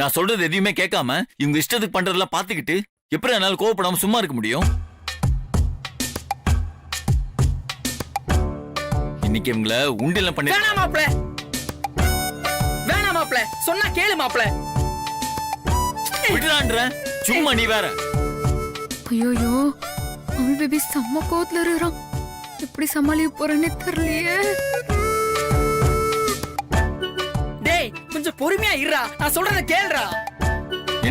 நான் சொல்றது எதையுமே கேட்காம இவங்க இஷ்டத்துக்கு பண்றதெல்லாம் பாத்துக்கிட்டு எப்படி என்னால கோவப்படாம சும்மா இருக்க முடியும்? இன்னைக்கு இவங்கள உண்டில பண்ணி வேணாம் மாப்ள, வேணாம் மாப்ள, சொன்னா கேளு மாப்ள. விடுறான்ற சும்மா நீ வேற. ஐயோயோ, அமுல் பேபி செம்ம கோவத்துல இருக்கிறான். எப்படி சமாளிக்க போறேன்னு தெரியலையே. டேய் கொஞ்சம் பொறுமையா இருடா, நான் சொல்றத கேளுடா.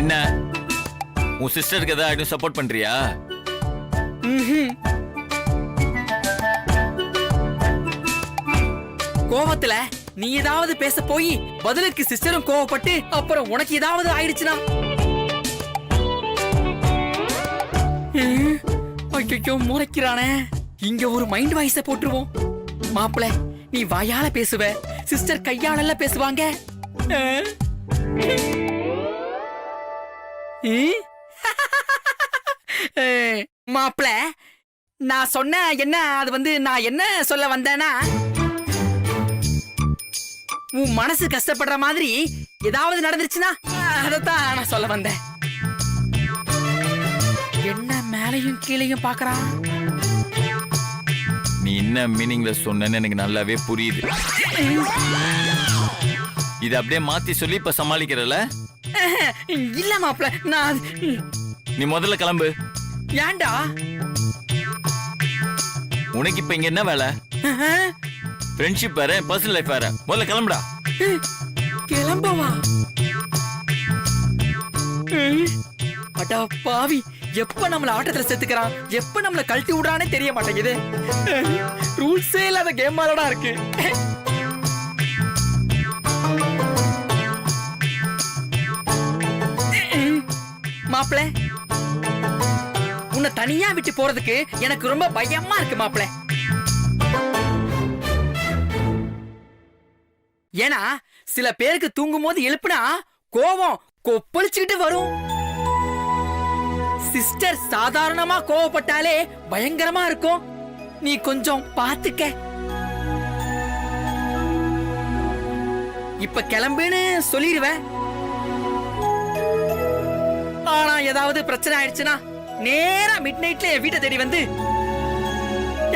என்ன உன் சிஸ்டருக்கு ஏதாவது சப்போர்ட் பண்றியா? கோவத்துல நீ ஏதாவது பேச போய் பதிலுக்கு சிஸ்டரும் கோவப்பட்டு அப்புறம் உனக்கு ஏதாவது ஆயிடுச்சுனா? ஐயோ முறைக்கிறானே. இங்க ஒரு மைண்ட் வாய்ஸ போட்டுருவோம். மாப்பிள நீ வாயால பேசுவ, சிஸ்டர் கையால பேசுவாங்க. மாப்பிள நான் சொன்ன என்ன, அது வந்து நான் என்ன சொல்ல வந்தேன்னா, உன் மனசு கஷ்டப்படுற மாதிரி ஏதாவது நடந்துருச்சுன்னா அதத்தான் நான் சொல்ல வந்தேன். என்ன மேலையும் கீழையும் பாக்குறான்? நீ என்ன மீனிங்ல சொன்னேன்னு எனக்கு நல்லாவே புரியுது. இது அப்படியே மாத்தி சொல்லி இப்ப சமாளிக்கிறல? இல்ல மாப்ள, நான் நீ முதல்ல கிளம்பு. ஏன்டா? உனக்கு இப்ப இங்க என்ன வேலை? ஃப்ரெண்ட்ஷிப் வேற, பர்சனல் லைஃப் வேற. முதல்ல கிளம்புடா. கிளம்பவா? அடா பாவி, எப்ப நம்மள ஆட்டத்துல செத்துக்கிறான், எப்ப நம்மள கழட்டி விடுறானே தெரிய மாட்டேங்குது. ரூல்ஸே இல்லாத கேம் மாதிரிடா இருக்கு. மாப்பிள உன்னை தனியா விட்டு போறதுக்கு எனக்கு ரொம்ப பயமா இருக்கு மாப்பிள. ஏன்னா சில பேருக்கு தூங்கும் போது எழுப்புனா கோவம் கொப்பளிச்சுக்கிட்டு வரும். சிஸ்டர் சாதாரணமா கோவப்பட்டாலே பயங்கரமா இருக்கும். நீ கொஞ்சம் பாத்துக்க. இப்ப கிளம்புன்னு சொல்லிடுவ. ஆனா ஏதாவது பிரச்சனை ஆயிடுச்சுன்னா நேரா மிட் நைட்ல என் வீட்டை தேடி வந்து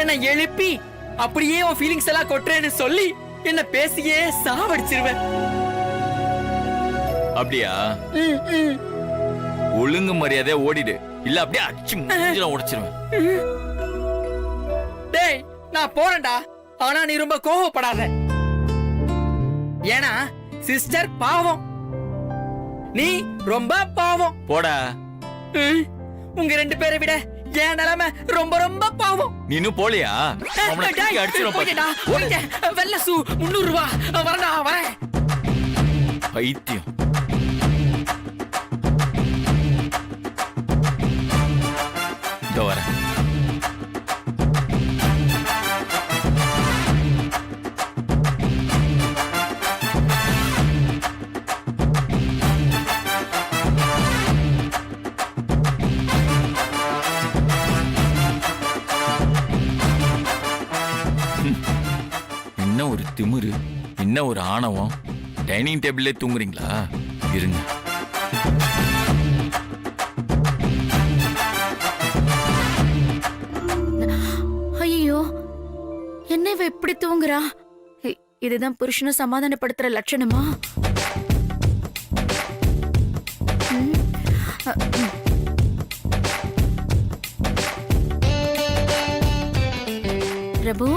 என்ன எழுப்பி அப்படியே உன் ஃபீலிங்ஸ் எல்லாம் கொட்டுறேன்னு சொல்லி என்ன பேசியே சாவடிச்சிருவேன். அப்படியா? ஒழுங்கு மரியாதையா ஓடிடு, இல்ல அப்படியே அடிச்சு மூஞ்சில உடைச்சிருவேன். டேய் நான் போறேன்டா, ஆனா நீ ரொம்ப கோவப்படாத. ஏன்னா சிஸ்டர் பாவம், நீ ரொம்ப பாவம். போடா. உங்க ரெண்டு பேரை விட என் நிலைமை ரொம்ப ரொம்ப பாவம். நீ இன்னும் போலியா? வெள்ள சூ 300 ரூபாய். வரடா வரேன். பைத்தியம். இதோ வரேன். என்ன ஒரு திமிரு, என்ன ஒரு ஆணவம். டைனிங் டேபிள்ல தூங்குறீங்களா? இருங்க. ஐயோ, என்ன இவ இப்படி தூங்குறா? இதுதான் புருஷனை சமாதானப்படுத்துற லட்சணமா? பிரபு,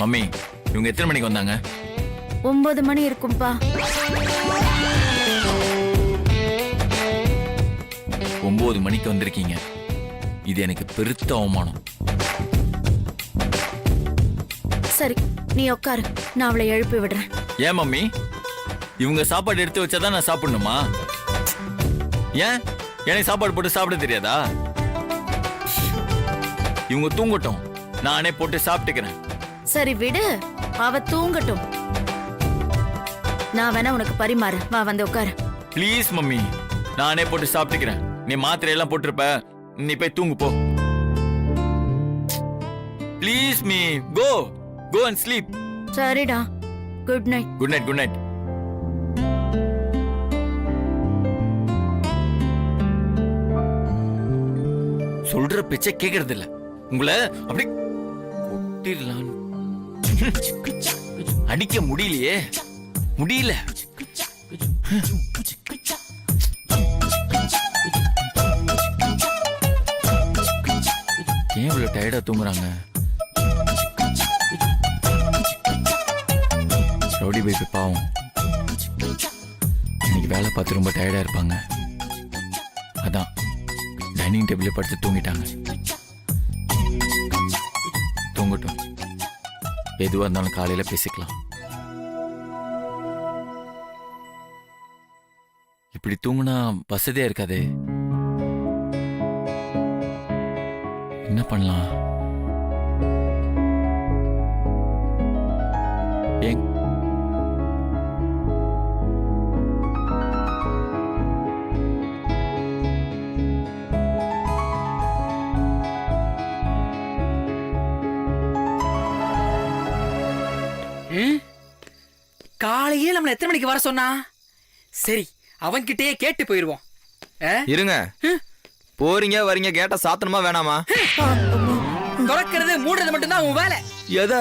மம்மி இவங்க எத்தனை மணிக்கு வந்தாங்க? 9 மணி இருக்கும்பா. 9 மணிக்கு வந்திருக்கீங்க. இது எனக்கு பெருத்த அவமானம். சரி நீ உட்காரு, நான் அவளை எழுப்பி விடுறேன். ஏன் மம்மி, இவங்க சாப்பாடு எடுத்து வச்சாதான் நான் சாப்பிடணுமா? ஏன் எனக்கு சாப்பாடு போட்டு சாப்பிட தெரியாதா? இவங்க தூங்கட்டும், நானே போட்டு சாப்பிட்டுக்கிறேன். சரி விடு, அவ தூங்கட்டும். நான் வேணா உனக்கு பரிமாறு. வா வந்து உட்காரு. ப்ளீஸ் மம்மி, நானே போட்டு சாப்பிட்டுக்கிறேன். நீ மாத்திரை எல்லாம் போட்டிருப்ப, நீ போய் தூங்கு போ. Please me, go go and sleep. சரிடா, good night. Good night. Good night. சொல்ற பேச்ச கேக்குறது இல்ல. உங்களை அப்படி கொட்டிடலாம். அடிக்க முடியலையே, முடியல. ஏன் இவ்வளவு டயர்டா தூங்குறாங்க? ரவுடி பேபி பாவம், இன்னைக்கு வேலை பார்த்து ரொம்ப டயர்டா இருப்பாங்க. அதான் டைனிங் டேபிள்ல படுத்து தூங்கிட்டாங்க. தூங்கட்டும், எதுவா இருந்தாலும் காலையில பேசிக்கலாம். இப்படி தூங்குனா வசதியா இருக்காதே. என்ன பண்ணலாம்? ஏன் காலையே நம்மள எத்தனை மணிக்கு வர சொன்னா? சரி, அவன்கிட்டயே கேட்டு போயிருவோம். இருங்க, போறீங்க வரீங்க, கேட்டா சாத்தணுமா வேணாமா? திறக்கிறது மூடுறது மட்டும் தான் உன் வேலை. எத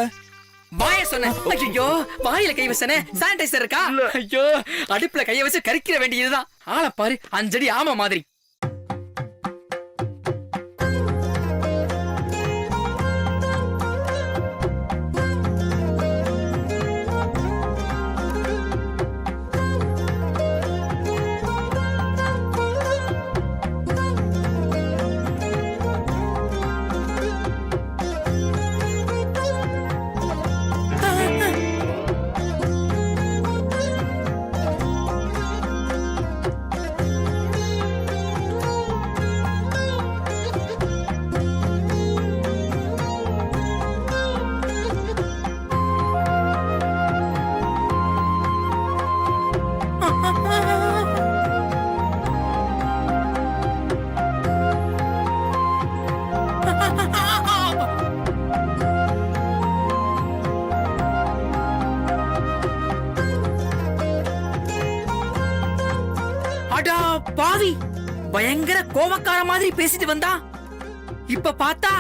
வாய சொன்ன? ஐயோ, வாயில கை வச்சனே. சானிடைசர் இருக்கா? ஐயோ, அடுப்புல கைய வச்சு கரிக்கிற வேண்டியதுதான். ஆளை பாரு, 5 அடி ஆமா மாதிரி. அடா பாவி, பயங்கர கோவக்கார மாதிரி பேசிட்டு வந்தா. இப்ப பார்த்தா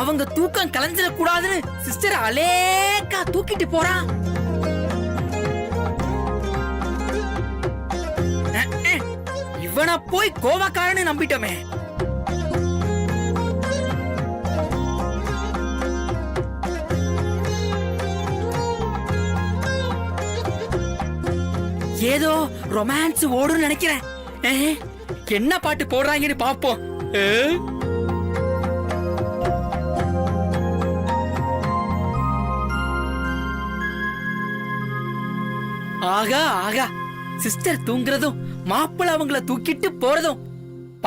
அவங்க தூக்கம் கலைஞ்சிட கூடாதுன்னு சிஸ்டர் அலேக்கா தூக்கிட்டு போறான். இவனை போய் கோவக்காரன்னு நம்பிட்டோமே. ஏதோ ரொமான்ஸ் ஓடுன்னு நினைக்கிறேன். என்ன பாட்டு போடுறாங்கன்னு பாப்போம். ஆகா ஆகா, சிஸ்டர் தூங்குறதும் மாப்பிள்ள அவங்கள தூக்கிட்டு போறதும்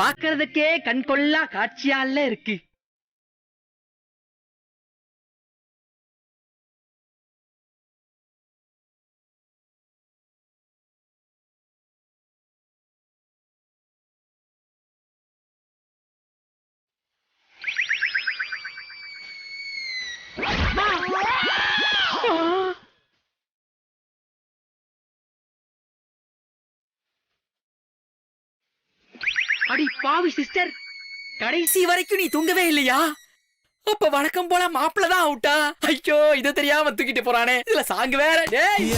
பாக்குறதுக்கே கண்கொள்ளா காட்சியால இருக்கு. அடி பாவி சிஸ்டர், கடைசி வரைக்கும் நீ தூங்கவே இல்லையா? அப்ப வழக்கம் போல மாப்பிள்ள தான் அவுட்டா? ஐயோ, இத தெரியாம தூக்கிட்டு போறானே. இதுல சாங் வேற. டேய்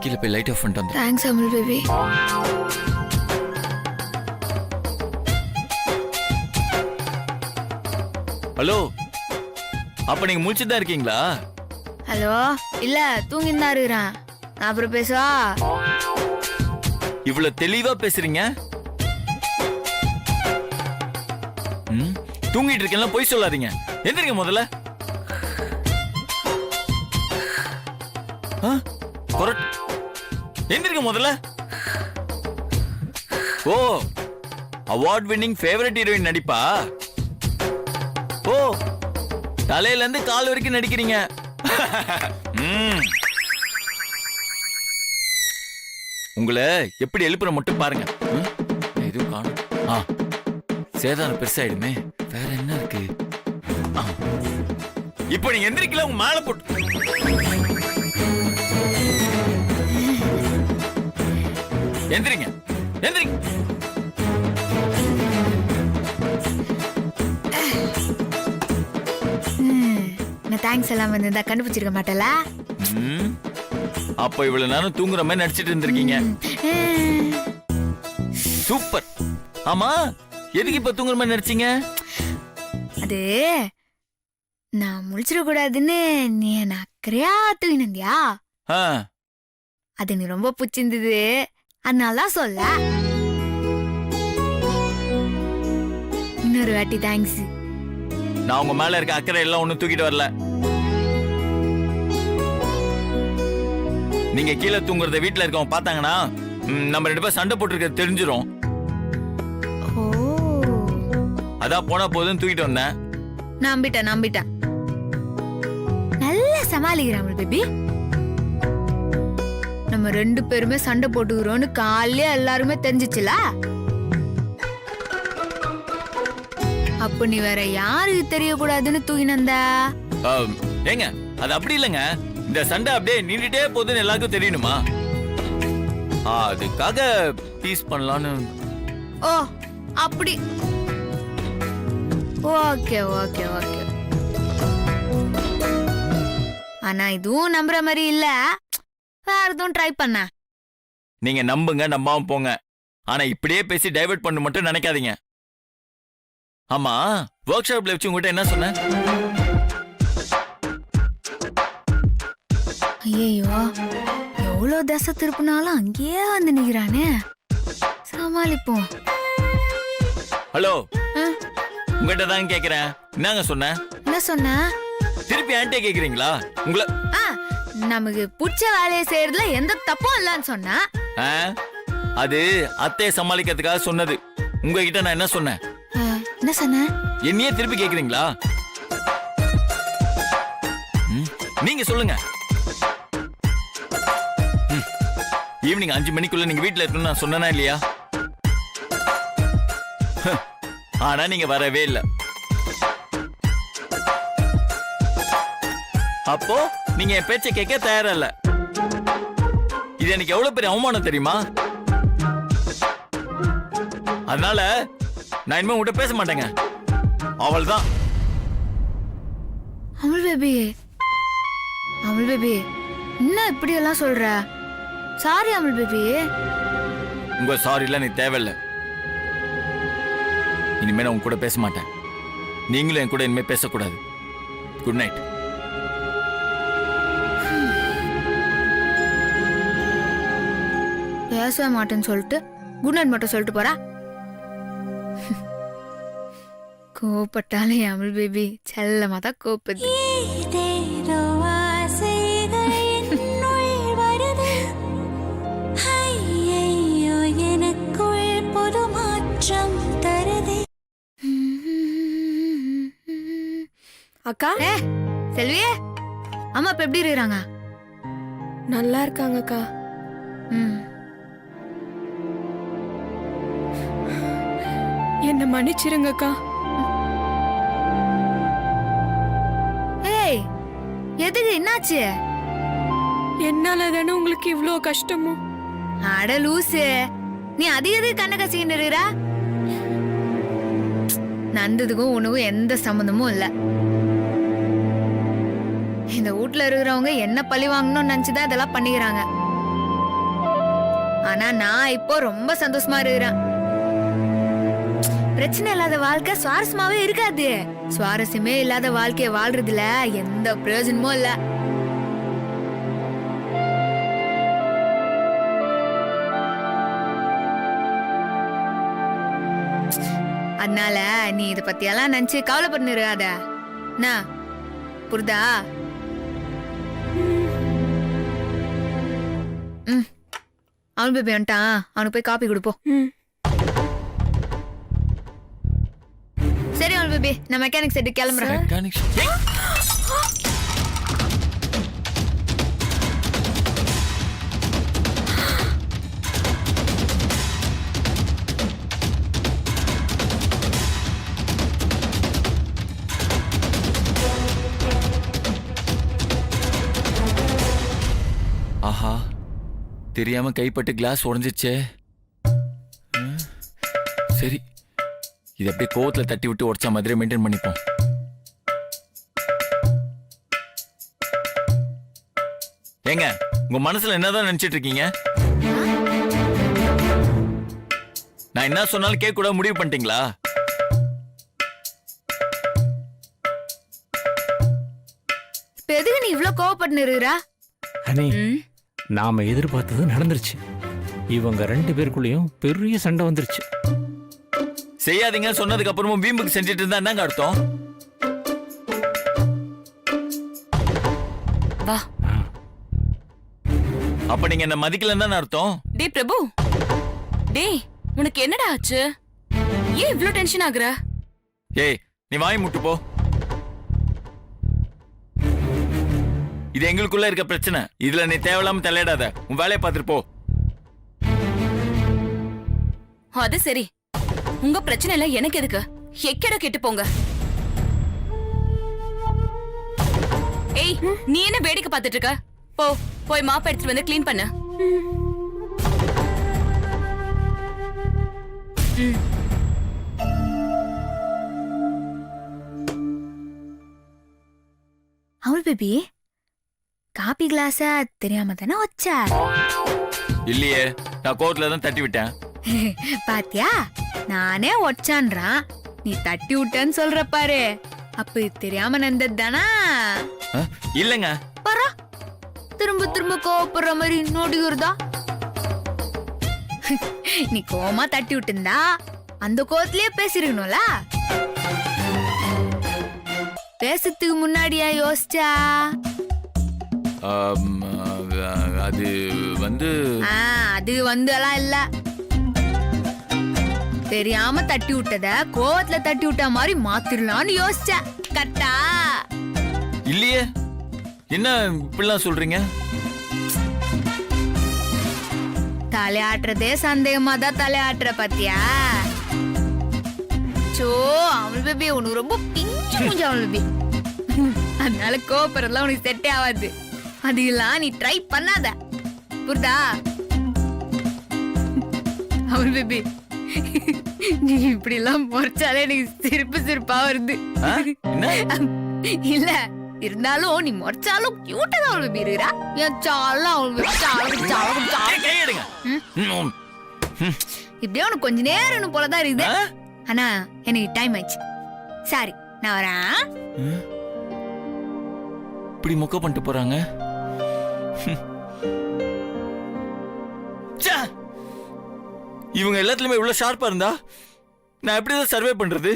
கீழே போய் லைட் ஆஃப் பண்ணிட்டு வந்து. Thanks Amul baby. ஹலோ, அப்ப நீங்க முழிச்சுட்டு தான் இருக்கீங்களா? ஹலோ, இல்ல தூங்கிட்டு தான் இருக்கிறேன். நான் அப்புறம் பேசுவா. இவ்வளவு தெளிவா பேசுறீங்க. தூங்கிட்டு இருக்கேன் போய் சொல்லாதீங்க. எந்திரிங்க முதல்ல. எந்திரிங்க முதல்ல. ஓ, அவார்ட் வின்னிங் ஃபேவரட் ஹீரோயின் நடிப்பா? ஓ, தலையில இருந்து கால் வரைக்கும் நடிக்கிறீங்க. உங்களை எப்படி எழுப்புற மட்டும் பாருங்க. எதுவும் காணும். சேதாரம் பெருசாயிடுமே. வேற என்ன இருக்கு? இப்ப நீங்க எந்திரிக்கல, உங்க மாலை போட்டு. எந்திரிங்க, எந்திரிங்க. தேங்க்ஸ் எல்லாம் வந்து கண்டுபிடிச்சிருக்க மாட்டல. அப்ப இவ்வளவு நேரம் தூங்குற மாதிரி நடிச்சிட்டு இருந்திருக்கீங்க. சூப்பர். ஆமா, எதுக்கு இப்ப தூங்குற மாதிரி நடிச்சீங்க? அது நான் முழிச்சிட கூடாதுன்னு நீ என்ன அக்கறையா தூங்கினந்தியா? அது நீ ரொம்ப பிடிச்சிருந்தது, அதனாலதான் சொல்ல. இன்னொரு வாட்டி தேங்க்ஸ். நான் உங்க மேல இருக்க அக்கறை எல்லாம் ஒண்ணும் தூக்கிட்டு வரல. நீங்க கீழே தூங்குறத வீட்டுல இருக்கவங்க பார்த்தாங்கன்னா நம்ம 2 பேரும் சண்டை போட்டுருக்க தெரிஞ்சிரும். அதான் போனா போதும் தூக்கிட்டு வந்தேன். நம்பிட்டேன். நல்லா சமாளிக்கிறாங்க பேபி. நம்ம 2 பேருமே சண்டை போட்டுக்கிறோம்னு காலையில எல்லாருமே தெரிஞ்சிச்சுல. அப்ப நீ வேற யாருக்கு தெரியக்கூடாதுன்னு தூங்கினந்தா? ஏங்க, அது அப்படி இல்லைங்க. இந்த சண்டை அப்படியே நீண்டிட்டே போகுதுன்னு எல்லாருக்கும் தெரியணுமா? அதுக்காக பீஸ் பண்ணலான்னு. ஓ, அப்படி. ஓகே. ஆனா இதுவும் நம்புற மாதிரி இல்ல. வேற எதுவும் ட்ரை பண்ண. நீங்க நம்புங்க, நம்பாம போங்க. ஆனா இப்படியே பேசி டைவர்ட் பண்ண மட்டும் நினைக்காதீங்க. ஆமா, ஒர்க் ஷாப்ல வச்சு உங்ககிட்ட என்ன சொன்ன? ஐயோ, எவ்வளவு தசை திருப்பினாலும் அங்கேயே வந்து நிக்கிறானே. சமாளிப்போம். ஹலோ, உங்ககிட்ட தான் கேக்குறேன். என்னங்க சொன்ன? என்ன சொன்ன? திருப்பி ஆன்ட்டே கேக்குறீங்களா? உங்களை நமக்கு பிடிச்ச வேலையை செய்யறதுல எந்த தப்பும் இல்லன்னு சொன்னா? அது அத்தையை சமாளிக்கிறதுக்காக சொன்னது. உங்ககிட்ட நான் என்ன சொன்னேன்? என்ன சொன்ன? என்னையே திருப்பி கேக்குறீங்களா? நீங்க சொல்லுங்க. ஈவினிங் 5 மணிக்குள்ள நீங்க வீட்டுல இருக்கணும்னு நான் சொன்னேனா இல்லையா? ஆனா நீங்க வரவே இல்லை. அப்போ நீங்க என் பேச்சை கேட்க தயாரா இல்ல. இது எனக்கு எவ்வளவு பெரிய அவமானம் தெரியுமா? அதனால நான் இனிமே உங்ககிட்ட பேச மாட்டேங்க. அவள்தான். அமுல் பேபி, என்ன இப்படி எல்லாம் சொல்ற? Sorry Amul baby. உங்க சாரி எல்லாம் நீ தேவையில்லை. இனிமே நான் உங்க கூட பேச மாட்டேன். நீங்களும் என் கூட இனிமே பேசக்கூடாது. Good night. பேசவே மாட்டேன்னு சொல்லிட்டு குட் நைட் மட்டும் சொல்லிட்டு போறா. கோபப்பட்டாலே அமுல் பேபி செல்லமா தான் கோபது. அக்கா, செல்வியே, அம்மா இப்ப எப்படி இருக்காங்க? நல்லா இருக்காங்க அக்கா. என்ன மன்னிச்சிருங்க அக்கா. ஏய், எதுக்கு? என்னாச்சு? என்னால தானே உங்களுக்கு இவ்ளோ கஷ்டமோ? அட லூசு, நீ அதிக கண்ண கசிக்கிட்டு இருக்கிற. நந்ததுக்கும் உனக்கும் எந்த சம்பந்தமும் இல்ல. இந்த வீட்டுல இருக்கிறவங்க என்ன பழி வாங்கணும்னு நினைச்சுதான் இதெல்லாம் பண்ணிக்கிறாங்க. ஆனா நான் இப்போ ரொம்ப சந்தோஷமா இருக்கிறேன். பிரச்சனை இல்லாத வாழ்க்கை சுவாரஸ்யமாவே இருக்காது. சுவாரஸ்யமே இல்லாத வாழ்க்கைய வாழ்றதுல எந்த பிரயோஜனமும் இல்ல. அதனால நீ இத பத்தியெல்லாம் நினைச்சு கவலைப்பட்டு இருக்காத. என்ன புரிதா? அவன் பேபி வந்துட்டான், அவனுக்கு போய் காப்பி கொடுப்போம். சரி அவன் பேபி, நான் மெக்கானிக் செட்டு கிளம்புறேன். மெக்கானிக் ஆஹா, தெரியாம கைப்பட்டு கிளாஸ் உடைஞ்சிச்சே. சரி, இது அப்படியே கோவத்துல தட்டி விட்டு உடைச்சா மாதிரி மெயின்டைன் பண்ணிப்போம். ஏங்க, உங்க மனசுல என்னதான் நினைச்சிட்டு இருக்கீங்க? நான் என்ன சொன்னாலும் கேட்க கூட முடிவு பண்ணிட்டீங்களா? இப்ப எதுக்கு நீ இவ்ளோ கோவப்பட்டு இருக்கிறா? ஹனி, நாம எதிர்பார்த்தது நடந்துருச்சு. இவங்க 2 பேருக்குள்ளேயும் பெரிய சண்டை வந்துருச்சு. செய்யாதீங்க சொன்னதுக்கு அப்புறமும் வீம்புக்கு செஞ்சுட்டு இருந்தா என்னங்க அர்த்தம்? வா. அப்ப நீங்க என்ன மதிக்கலன்னு தானே அர்த்தம்? டேய் பிரபு, டேய் உனக்கு என்னடா ஆச்சு? ஏன் இவ்ளோ டென்ஷன் ஆகுற? ஏய், நீ வாய் முட்டு போ. இது எங்களுக்குள்ள இருக்க பிரச்சனை. இதுல நீ தேவையில்லாம தலையிடாத. உன் வேலையை பார்த்துட்டு போ. அது சரி, உங்க பிரச்சனை எல்லாம் எனக்கு எதுக்கு? எக்கட கெட்டு போங்க. ஏய், நீ என்ன வேடிக்கை பார்த்துட்டு இருக்க? போ, போய் மாப் எடுத்துட்டு வந்து க்ளீன் பண்ணு. அவள் பேபி, காபி கிளாஸ தெரியாம தானே வச்ச? இல்லையே, நான் கோர்ட்ல தான் தட்டி விட்டேன். பாத்தியா, நானே ஒச்சான்றான், நீ தட்டி விட்டேன்னு சொல்ற பாரு. அப்ப இது தெரியாம நடந்தது தானா? இல்லங்க, பரா, திரும்ப திரும்ப கோவப்படுற மாதிரி நோடிக்கிறதா? நீ கோவமா தட்டி விட்டுந்தா அந்த கோவத்திலேயே பேசிருக்கணும்ல. பேசுறதுக்கு முன்னாடியா யோசிச்சா? அது வந்து அது வந்து எல்லாம் இல்ல. தெரியாம தட்டி விட்டத கோவத்துல தட்டி விட்ட மாதிரி மாத்திரலாம்னு யோசிச்ச. கரெக்டா? இல்லையே, என்ன இப்படிலாம் சொல்றீங்க? தலையாட்டுறதே சந்தேகமா தான் தலையாட்டுற பாத்தியா? சோ அவள் பேபி, உனக்கு ரொம்ப பிஞ்சு மூஞ்சி அவள் பேபி. அதனால கோபுறதுலாம் உனக்கு செட்டே ஆகாது. அதெல்லாம் நீ ட்ரை பண்ணாத, புரிதா? அவள் பேபி, நீ இப்படி எல்லாம் முறைச்சாலே எனக்கு சிரிப்பா வருது. இல்ல இருந்தாலும் நீ முறைச்சாலும் கியூட்டா தான் அவள் பேபி இருக்கிறா. என் சாலாம் அவள் இப்படியே உனக்கு கொஞ்ச நேரம் போலதான் இருக்குது. ஆனா எனக்கு டைம் ஆயிடுச்சு. சாரி, நான் வரேன். இப்படி மொக்க பண்ணிட்டு போறாங்க. இவங்க எல்லாத்துலயுமே இவ்வளவு ஷார்ப்பா இருந்தா நான் எப்படிதான் சர்வே பண்றது?